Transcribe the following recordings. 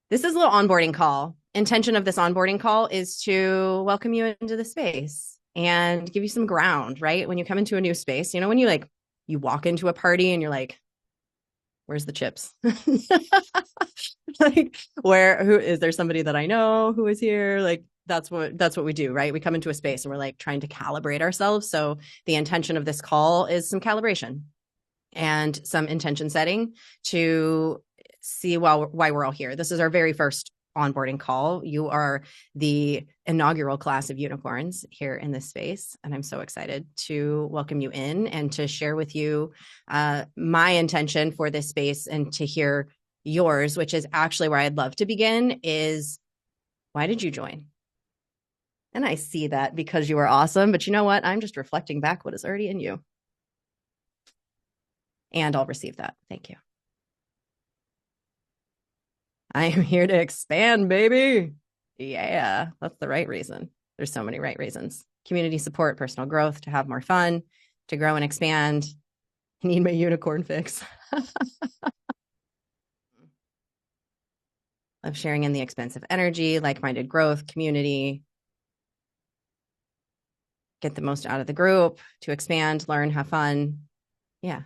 This is a little onboarding call. Intention of this onboarding call is to welcome you into the space and give you some ground, right? When you come into a new space, when you walk into a party and you're like, where's the chips? Like, who is there somebody that I know who is here? Like, that's what we do, right? We come into a space and we're like trying to calibrate ourselves. So the intention of this call is some calibration and some intention setting to see why we're all here. This is our very first onboarding call. You are the inaugural class of unicorns here in this space. And I'm so excited to welcome you in and to share with you my intention for this space and to hear yours, which is actually where I'd love to begin is why did you join? And I see that because you are awesome, but you know what? I'm just reflecting back what is already in you. And I'll receive that. Thank you. I am here to expand, baby. Yeah, that's the right reason. There's so many right reasons. Community support, personal growth, to have more fun, to grow and expand. I need my unicorn fix. Of sharing in the expensive energy, like-minded growth, community. Get the most out of the group, to expand, learn, have fun. Yeah,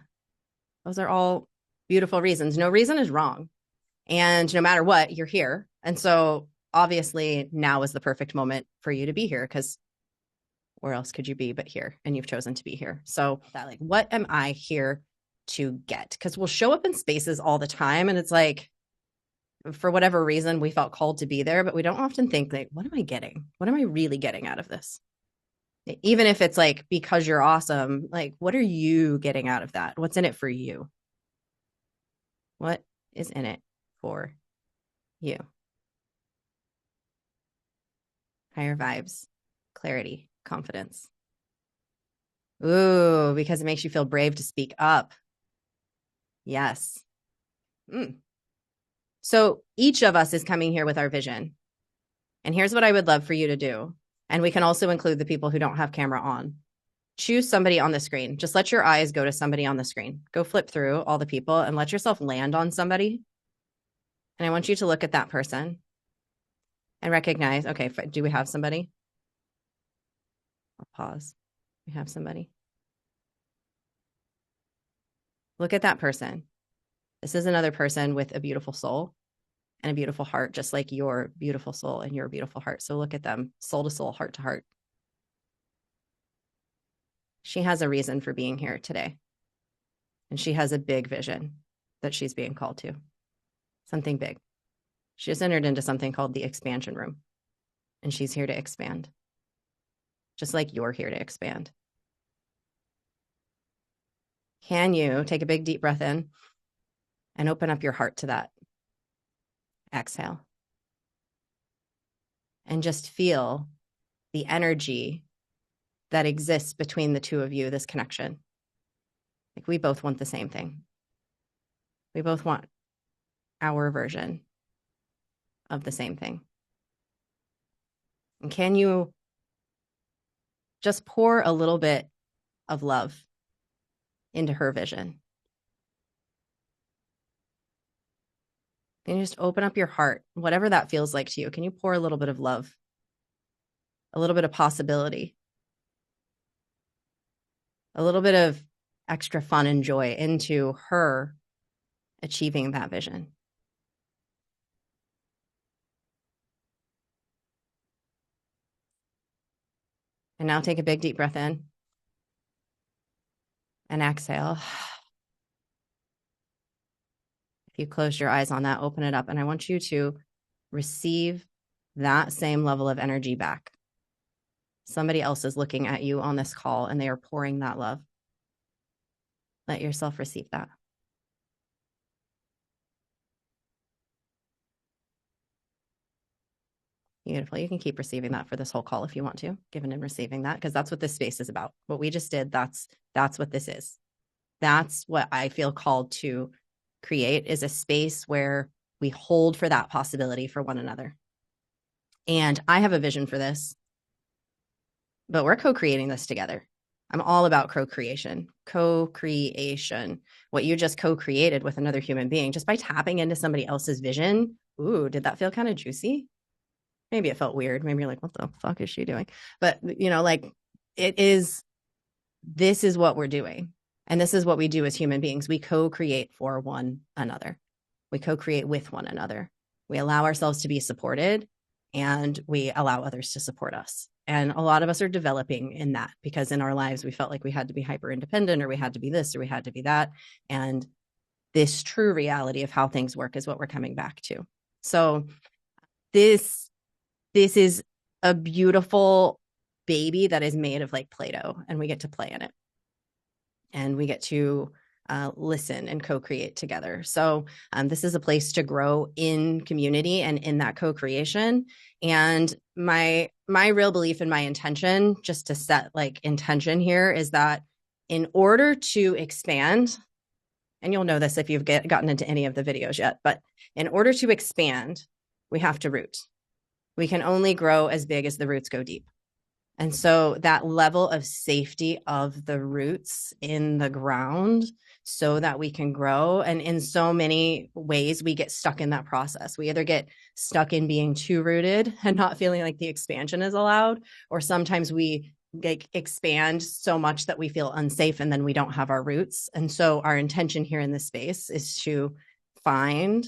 those are all beautiful reasons. No reason is wrong. And no matter what, you're here. And so obviously now is the perfect moment for you to be here because where else could you be but here? And you've chosen to be here. So that like, what am I here to get? Because we'll show up in spaces all the time. And it's like, for whatever reason, we felt called to be there, but we don't often think like, what am I getting? What am I really getting out of this? Even if it's like, because you're awesome, like, what are you getting out of that? What's in it for you? What is in it for you? Higher vibes, clarity, confidence. Ooh, because it makes you feel brave to speak up. Yes. So each of us is coming here with our vision. And here's what I would love for you to do. And we can also include the people who don't have camera on. Choose somebody on the screen. Just let your eyes go to somebody on the screen. Go flip through all the people and let yourself land on somebody. And I want you to look at that person and recognize, okay, do we have somebody? I'll pause. We have somebody. Look at that person. This is another person with a beautiful soul and a beautiful heart, just like your beautiful soul and your beautiful heart. So look at them, soul to soul, heart to heart. She has a reason for being here today. And she has a big vision that she's being called to. Something big. She just entered into something called the expansion room. And she's here to expand. Just like you're here to expand. Can you take a big deep breath in and open up your heart to that? Exhale. And just feel the energy that exists between the two of you, this connection. Like we both want the same thing. We both want our version of the same thing. And can you just pour a little bit of love into her vision? Can you just open up your heart, whatever that feels like to you? Can you pour a little bit of love, a little bit of possibility, a little bit of extra fun and joy into her achieving that vision? And now take a big deep breath in and exhale. If you close your eyes on that, open it up. And I want you to receive that same level of energy back. Somebody else is looking at you on this call and they are pouring that love. Let yourself receive that. Beautiful. You can keep receiving that for this whole call if you want to, giving and receiving that, because that's what this space is about. What we just did, that's what this is. That's what I feel called to create, is a space where we hold for that possibility for one another. And I have a vision for this, but we're co-creating this together. I'm all about co-creation. What you just co-created with another human being, just by tapping into somebody else's vision, ooh, did that feel kind of juicy? Maybe it felt weird. Maybe you're like, what the fuck is she doing? But, like this is what we're doing. And this is what we do as human beings. We co-create for one another. We co-create with one another. We allow ourselves to be supported, and we allow others to support us. And a lot of us are developing in that, because in our lives, we felt like we had to be hyper independent, or we had to be this, or we had to be that. And this true reality of how things work is what we're coming back to. So this is a beautiful baby that is made of like Play-Doh, and we get to play in it. And we get to listen and co-create together. So this is a place to grow in community and in that co-creation. And my real belief and my intention, just to set like intention here, is that in order to expand, and you'll know this if you've gotten into any of the videos yet, but in order to expand, we have to root. We can only grow as big as the roots go deep. And so that level of safety of the roots in the ground so that we can grow. And in so many ways, we get stuck in that process. We either get stuck in being too rooted and not feeling like the expansion is allowed, or sometimes we expand so much that we feel unsafe and then we don't have our roots. And so our intention here in this space is to find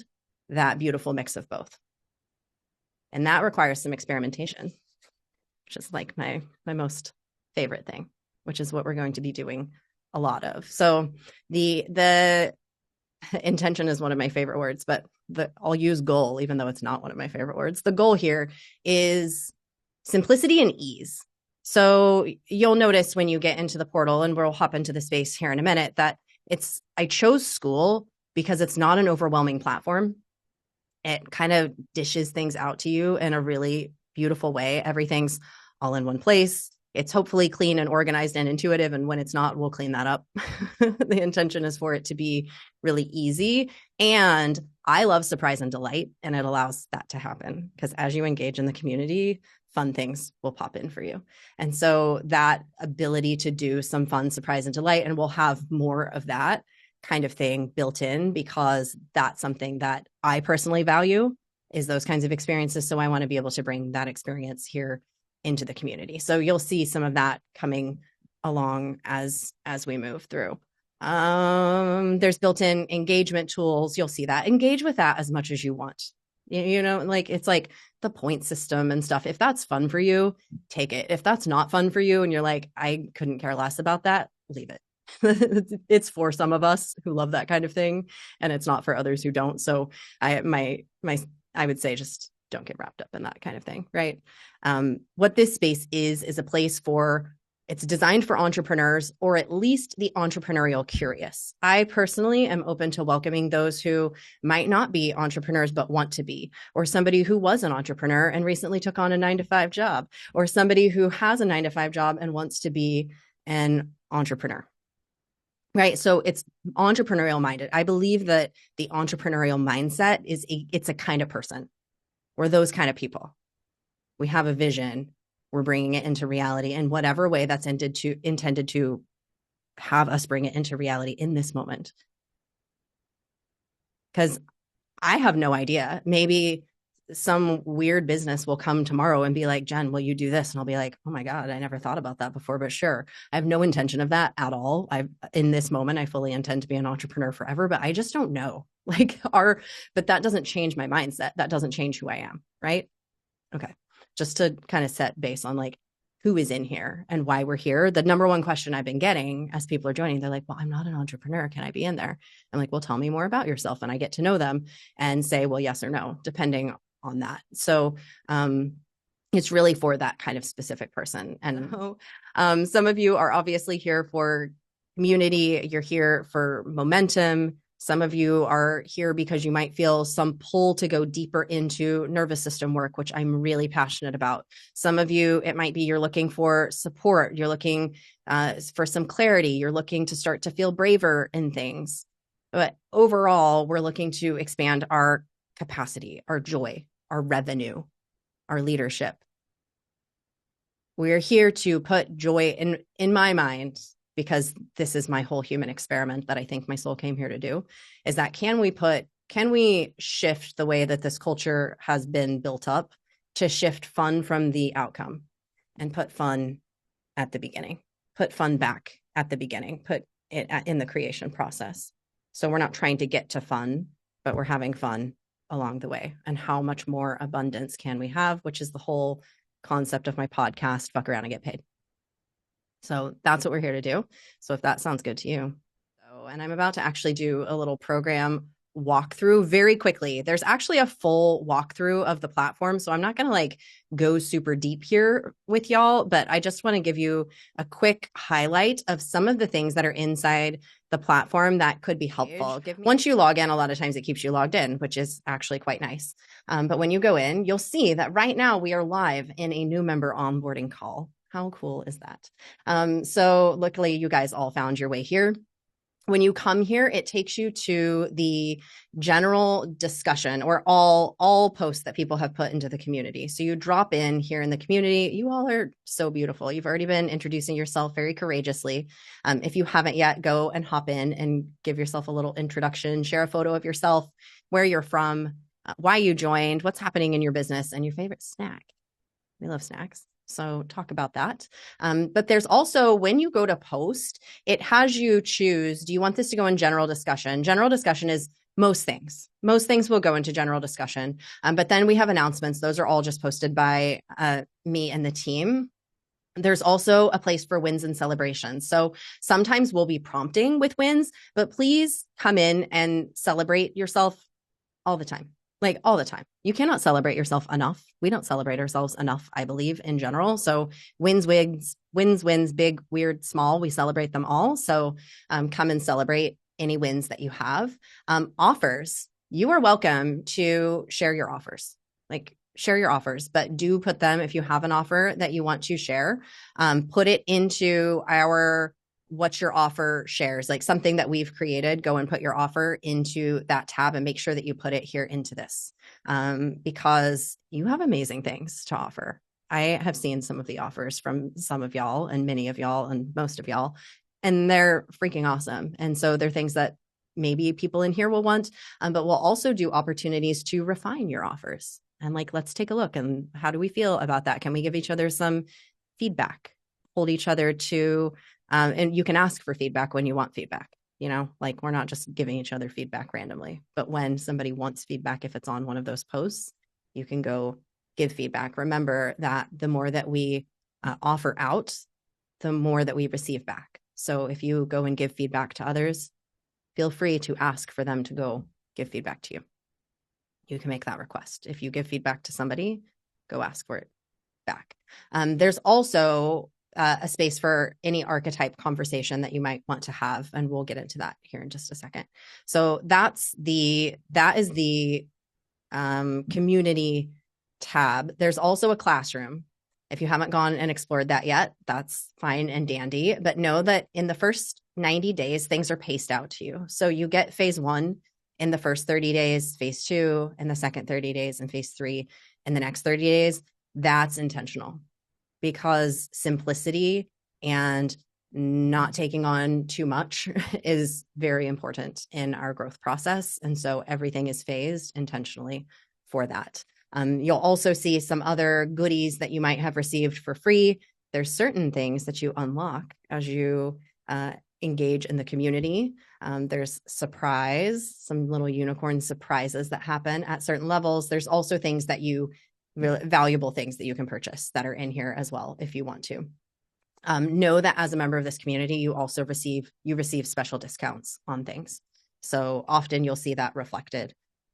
that beautiful mix of both. And that requires some experimentation, which is like my most favorite thing, which is what we're going to be doing a lot of. So the intention is one of my favorite words, but I'll use goal, even though it's not one of my favorite words. The goal here is simplicity and ease. So you'll notice when you get into the portal, and we'll hop into the space here in a minute, that I chose school because it's not an overwhelming platform. It kind of dishes things out to you in a really beautiful way. Everything's all in one place. It's hopefully clean and organized and intuitive. And when it's not, we'll clean that up. The intention is for it to be really easy. And I love surprise and delight, and it allows that to happen, because as you engage in the community, fun things will pop in for you. And so that ability to do some fun surprise and delight, and we'll have more of that kind of thing built in, because that's something that I personally value, is those kinds of experiences. So I want to be able to bring that experience here into the community. So you'll see some of that coming along as we move through. There's built-in engagement tools. You'll see that. Engage with that as much as you want. Like it's like the point system and stuff. If that's fun for you, take it. If that's not fun for you and you're like, I couldn't care less about that, leave it. It's for some of us who love that kind of thing, and it's not for others who don't. So I would say just don't get wrapped up in that kind of thing, right? What this space is a place it's designed for entrepreneurs, or at least the entrepreneurial curious. I personally am open to welcoming those who might not be entrepreneurs but want to be, or somebody who was an entrepreneur and recently took on a 9-to-5 job, or somebody who has a 9-to-5 job and wants to be an entrepreneur. Right. So it's entrepreneurial minded. I believe that the entrepreneurial mindset it's a kind of person. We're those kind of people. We have a vision. We're bringing it into reality in whatever way that's intended to have us bring it into reality in this moment. Because I have no idea. Maybe some weird business will come tomorrow and be like, Jen, will you do this? And I'll be like, oh my God, I never thought about that before, but sure. I have no intention of that at all. In this moment, I fully intend to be an entrepreneur forever, but I just don't know. But that doesn't change my mindset. That doesn't change who I am. Right. Okay. Just to kind of set base on like who is in here and why we're here. The number one question I've been getting as people are joining, they're like, well, I'm not an entrepreneur. Can I be in there? I'm like, well, tell me more about yourself. And I get to know them and say, well, yes or no, depending on that. So it's really for that kind of specific person. And some of you are obviously here for community. You're here for momentum. Some of you are here because you might feel some pull to go deeper into nervous system work, which I'm really passionate about. Some of you, it might be you're looking for support. You're looking for some clarity. You're looking to start to feel braver in things. But overall, we're looking to expand our capacity, our joy, our revenue, our leadership. We're here to put joy in my mind, because this is my whole human experiment that I think my soul came here to do, is that can we put can we shift the way that this culture has been built up to shift fun from the outcome and put fun at the beginning, put fun back at the beginning, put it in the creation process. So we're not trying to get to fun, but we're having fun along the way. And how much more abundance can we have, which is the whole concept of my podcast, Fuck Around and Get Paid. So that's what we're here to do. So if that sounds good to you. And I'm about to actually do a little program walkthrough very quickly. There's actually a full walkthrough of the platform. So I'm not going to like go super deep here with y'all, but I just want to give you a quick highlight of some of the things that are inside the platform that could be helpful. Once you log in, a lot of times it keeps you logged in, which is actually quite nice. But when you go in, you'll see that right now we are live in a new member onboarding call. How cool is that? So luckily you guys all found your way here. When you come here, it takes you to the general discussion or all posts that people have put into the community. So you drop in here in the community. You all are so beautiful. You've already been introducing yourself very courageously. If you haven't yet, go and hop in and give yourself a little introduction, share a photo of yourself, where you're from, why you joined, what's happening in your business, and your favorite snack. We love snacks. So talk about that. But there's also, when you go to post, it has you choose, do you want this to go in general discussion? General discussion is most things. Most things will go into general discussion. But then we have announcements. Those are all just posted by me and the team. There's also a place for wins and celebrations. So sometimes we'll be prompting with wins, but please come in and celebrate yourself all the time. Like all the time. You cannot celebrate yourself enough. We don't celebrate ourselves enough, I believe, in general. So wins, big, weird, small, we celebrate them all. So come and celebrate any wins that you have. Offers, you are welcome to share your offers. Like share your offers, but do put them, if you have an offer that you want to share, put it into our what's your offer shares, like something that we've created. Go and put your offer into that tab and make sure that you put it here into this, because you have amazing things to offer. I have seen some of the offers from some of y'all and many of y'all and most of y'all, and they're freaking awesome. And so they're things that maybe people in here will want, but we'll also do opportunities to refine your offers. And like, let's take a look. And how do we feel about that? Can we give each other some feedback, hold each other to, and you can ask for feedback when you want feedback, you know, like we're not just giving each other feedback randomly, but when somebody wants feedback, if it's on one of those posts, you can go give feedback. Remember that the more that we offer out, the more that we receive back. So if you go and give feedback to others, feel free to ask for them to go give feedback to you. You can make that request. If you give feedback to somebody, go ask for it back. There's also a space for any archetype conversation that you might want to have, and we'll get into that here in just a second. So that is the community tab. There's also a classroom. If you haven't gone and explored that yet, that's fine and dandy, but know that in the first 90 days, things are paced out to you. So you get phase 1 in the first 30 days, phase 2 in the second 30 days, and phase 3 in the next 30 days. That's intentional, because simplicity and not taking on too much is very important in our growth process. And so everything is phased intentionally for that. You'll also see some other goodies that you might have received for free. There's certain things that you unlock as you engage in the community. There's some little unicorn surprises that happen at certain levels. There's also things that really valuable things that you can purchase that are in here as well if you want to. Know that as a member of this community, you also receive special discounts on things. So often you'll see that reflected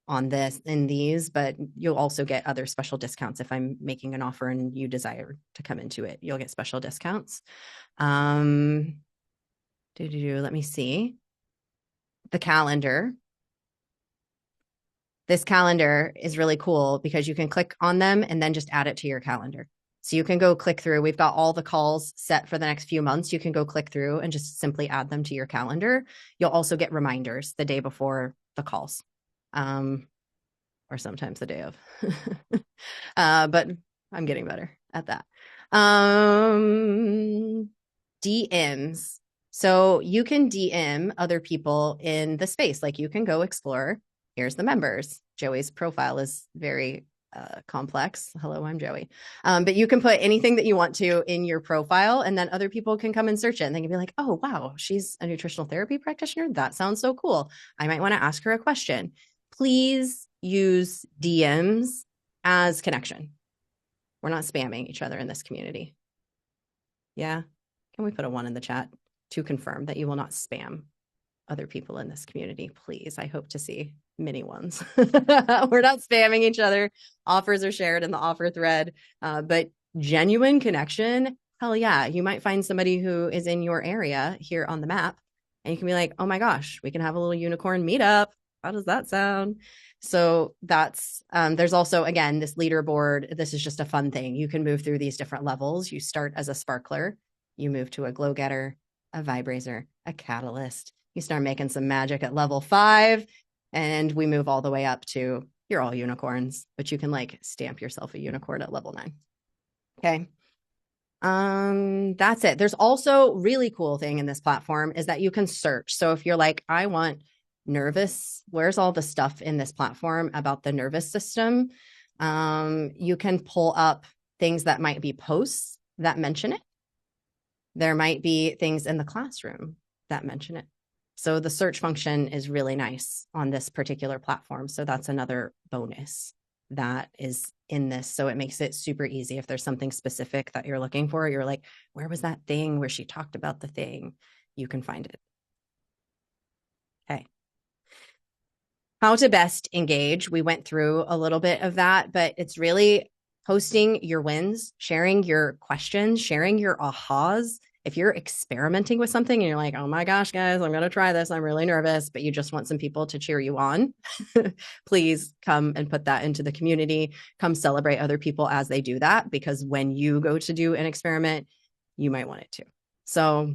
on these, but you'll also get other special discounts. If I'm making an offer and you desire to come into it, you'll get special discounts. Let me see. The calendar. This calendar is really cool because you can click on them and then just add it to your calendar. So you can go click through. We've got all the calls set for the next few months. You can go click through and just simply add them to your calendar. You'll also get reminders the day before the calls, or sometimes the day of. But I'm getting better at that. DMs. So you can DM other people in the space. Like you can go explore Here's the members. Joey's profile is very complex. Hello, I'm Joey. But you can put anything that you want to in your profile, and then other people can come and search it, and they can be like, oh, wow, she's a nutritional therapy practitioner. That sounds so cool. I might want to ask her a question. Please use DMs as connection. We're not spamming each other in this community. Yeah. Can we put a 1 in the chat to confirm that you will not spam other people in this community, please? I hope to see many ones. We're not spamming each other. Offers are shared in the offer thread, but genuine connection, hell yeah. You might find somebody who is in your area here on the map, and you can be like, oh my gosh, we can have a little unicorn meetup. How does that sound? So that's, there's also, again, this leaderboard. This is just a fun thing. You can move through these different levels. You start as a sparkler, you move to a glow getter, a vibrator, a catalyst. You start making some magic at level 5, and we move all the way up to you're all unicorns, but you can like stamp yourself a unicorn at level 9. Okay. That's it. There's also really cool thing in this platform is that you can search. So if you're like, I want nervous, where's all the stuff in this platform about the nervous system? You can pull up things that might be posts that mention it. There might be things in the classroom that mention it. So the search function is really nice on this particular platform. So that's another bonus that is in this. So it makes it super easy. If there's something specific that you're looking for, you're like, where was that thing where she talked about the thing? You can find it. Okay. How to best engage. We went through a little bit of that, but it's really posting your wins, sharing your questions, sharing your ahas. If you're experimenting with something and you're like, oh my gosh, guys, I'm going to try this. I'm really nervous, but you just want some people to cheer you on, please come and put that into the community. Come celebrate other people as they do that, because when you go to do an experiment, you might want it too. So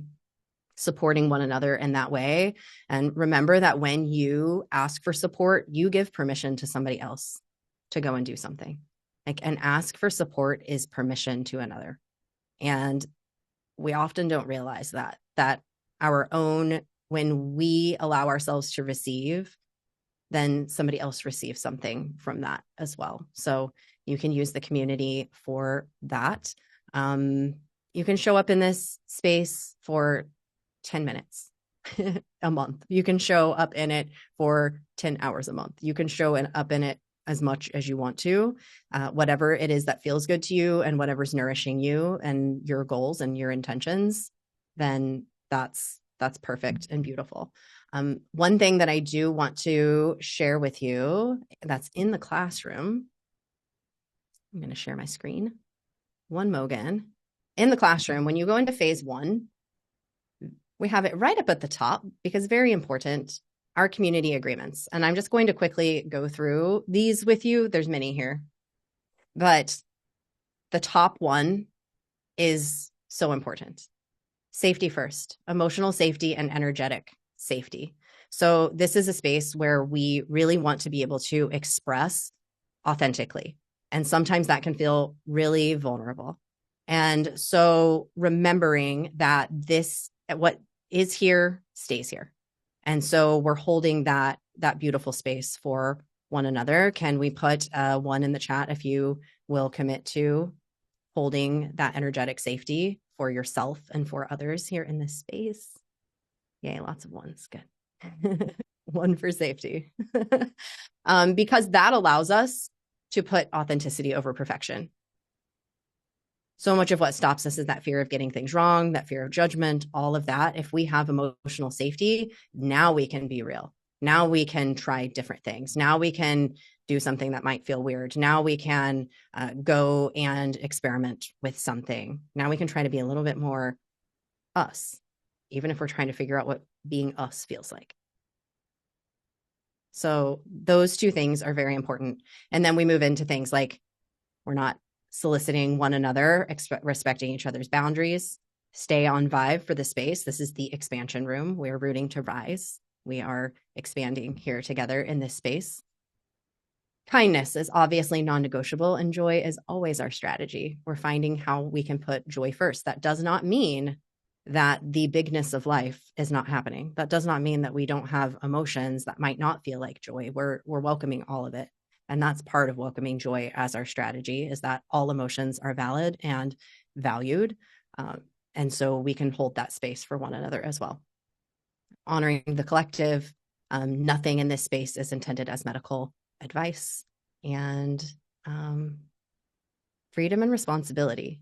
supporting one another in that way. And remember that when you ask for support, you give permission to somebody else to go and do something. Like, an ask for support is permission to another. And we often don't realize that our own, when we allow ourselves to receive, then somebody else receives something from that as well. So you can use the community for that. You can show up in this space for 10 minutes a month. You can show up in it for 10 hours a month. You can show up in it as much as you want to, whatever it is that feels good to you and whatever's nourishing you and your goals and your intentions, then that's perfect and beautiful. One thing that I do want to share with you that's in the classroom, I'm going to share my screen. One mo again. In the classroom, when you go into phase 1, we have it right up at the top, because very important, our community agreements. And I'm just going to quickly go through these with you. There's many here, but the top one is so important. Safety first, emotional safety and energetic safety. So this is a space where we really want to be able to express authentically. And sometimes that can feel really vulnerable. And so remembering that what is here stays here. And so we're holding that beautiful space for one another. Can we put 1 in the chat if you will commit to holding that energetic safety for yourself and for others here in this space? Yay, lots of 1s. Good. 1 for safety. Because that allows us to put authenticity over perfection. So much of what stops us is that fear of getting things wrong, that fear of judgment, all of that. If we have emotional safety, now we can be real. Now we can try different things. Now we can do something that might feel weird. Now we can go and experiment with something. Now we can try to be a little bit more us, even if we're trying to figure out what being us feels like. So those 2 things are very important. And then we move into things like, we're not soliciting one another, respecting each other's boundaries, stay on vibe for the space. This is the expansion room. We're rooting to rise. We are expanding here together in this space. Kindness is obviously non-negotiable, and joy is always our strategy. We're finding how we can put joy first. That does not mean that the bigness of life is not happening. That does not mean that we don't have emotions that might not feel like joy. We're welcoming all of it. And that's part of welcoming joy as our strategy, is that all emotions are valid and valued. And so we can hold that space for one another as well. Honoring the collective. Nothing in this space is intended as medical advice. And freedom and responsibility.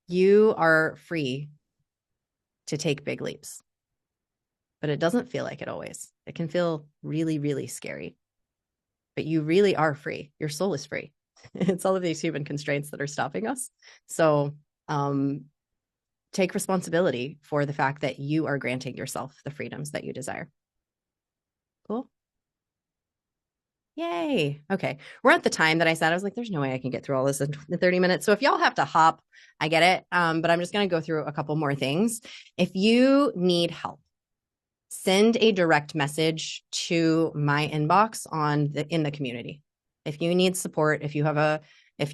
You are free to take big leaps, but it doesn't feel like it always. It can feel really, really scary, but you really are free. Your soul is free. It's all of these human constraints that are stopping us. So take responsibility for the fact that you are granting yourself the freedoms that you desire. Cool. Yay. Okay. We're at the time that I said. I was like, there's no way I can get through all this in 30 minutes. So if y'all have to hop, I get it. But I'm just going to go through a couple more things. If you need help, send a direct message to my inbox in the community. If you need support, if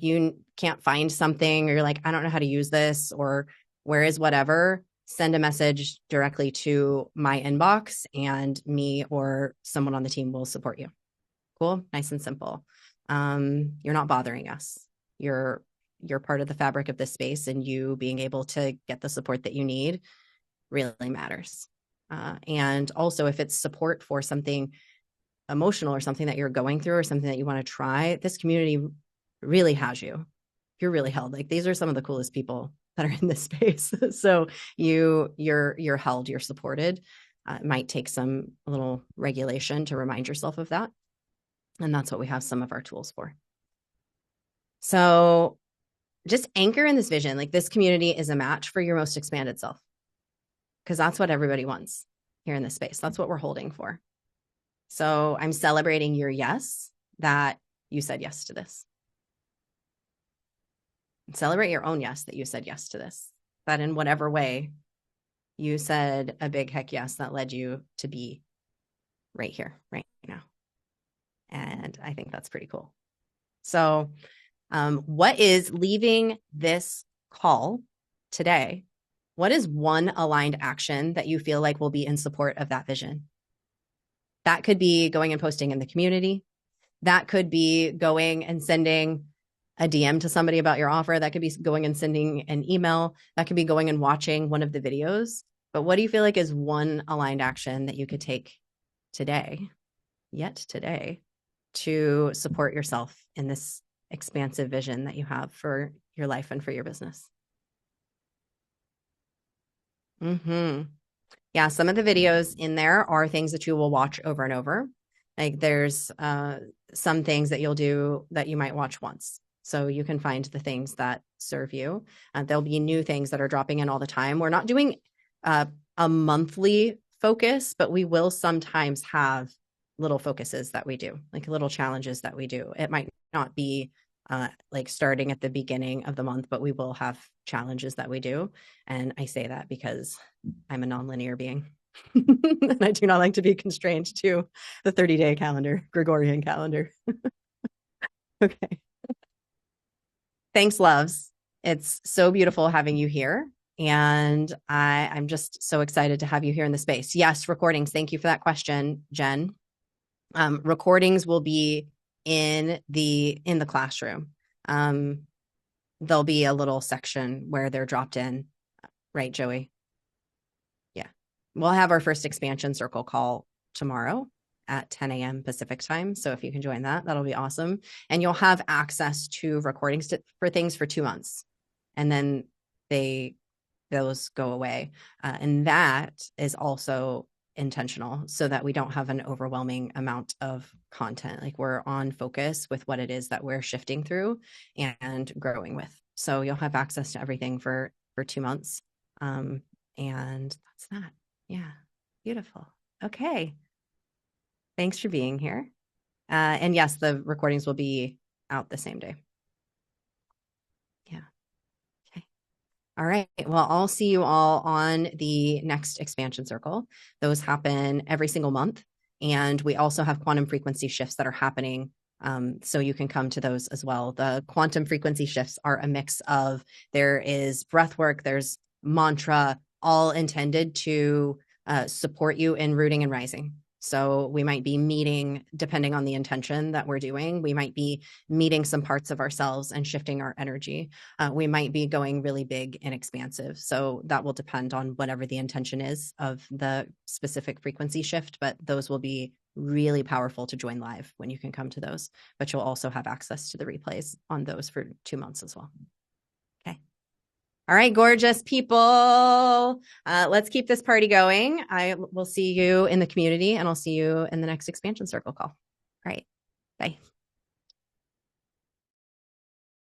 you can't find something, or you're like, I don't know how to use this, or where is whatever, send a message directly to my inbox, and me or someone on the team will support you. Cool. Nice and simple. You're not bothering us. You're part of the fabric of this space, and you being able to get the support that you need really matters. And also, if it's support for something emotional or something that you're going through or something that you want to try, this community really has you. You're really held. Like, these are some of the coolest people that are in this space. So you're held, you're supported. It might take a little regulation to remind yourself of that. And that's what we have some of our tools for. So just anchor in this vision. Like, this community is a match for your most expanded self, because that's what everybody wants here in this space. That's what we're holding for. So I'm celebrating your yes, that you said yes to this. Celebrate your own yes, that you said yes to this. That in whatever way you said a big heck yes, that led you to be right here, right now. And I think that's pretty cool. So what is leaving this call today? What is one aligned action that you feel like will be in support of that vision? That could be going and posting in the community. That could be going and sending a DM to somebody about your offer. That could be going and sending an email. That could be going and watching one of the videos. But what do you feel like is one aligned action that you could take today, to support yourself in this expansive vision that you have for your life and for your business? Yeah, some of the videos in there are things that you will watch over and over. Like, there's some things that you'll do that you might watch once. So you can find the things that serve you. There'll be new things that are dropping in all the time. We're not doing a monthly focus, but we will sometimes have little focuses that we do, like little challenges that we do. It might not be like starting at the beginning of the month, but we will have challenges that we do. And I say that because I'm a nonlinear being. And I do not like to be constrained to the 30-day calendar, Gregorian calendar. Okay. Thanks, loves. It's so beautiful having you here. And I'm just so excited to have you here in the space. Yes, recordings. Thank you for that question, Jen. Recordings will be in the classroom. There'll be a little section where they're dropped in, right, Joey? Yeah. We'll have our first expansion circle call tomorrow at 10 a.m. Pacific time. So if you can join that, that'll be awesome. And you'll have access to recordings for things for 2 months. And then those go away. And that is also intentional, so that we don't have an overwhelming amount of content. Like, we're on focus with what it is that we're shifting through and growing with. So you'll have access to everything for 2 months. And that's that. Yeah. Beautiful. Okay. Thanks for being here. And yes, the recordings will be out the same day. Yeah. Okay. All right. Well, I'll see you all on the next expansion circle. Those happen every single month. And we also have quantum frequency shifts that are happening. So you can come to those as well. The quantum frequency shifts are a mix of, there is breath work, there's mantra, all intended to support you in rooting and rising. So we might be meeting, depending on the intention that we're doing, we might be meeting some parts of ourselves and shifting our energy. We might be going really big and expansive. So that will depend on whatever the intention is of the specific frequency shift, but those will be really powerful to join live when you can come to those. But you'll also have access to the replays on those for 2 months as well. Okay. All right, gorgeous people. Let's keep this party going. I will see you in the community, and I'll see you in the next expansion circle call. All right. Bye.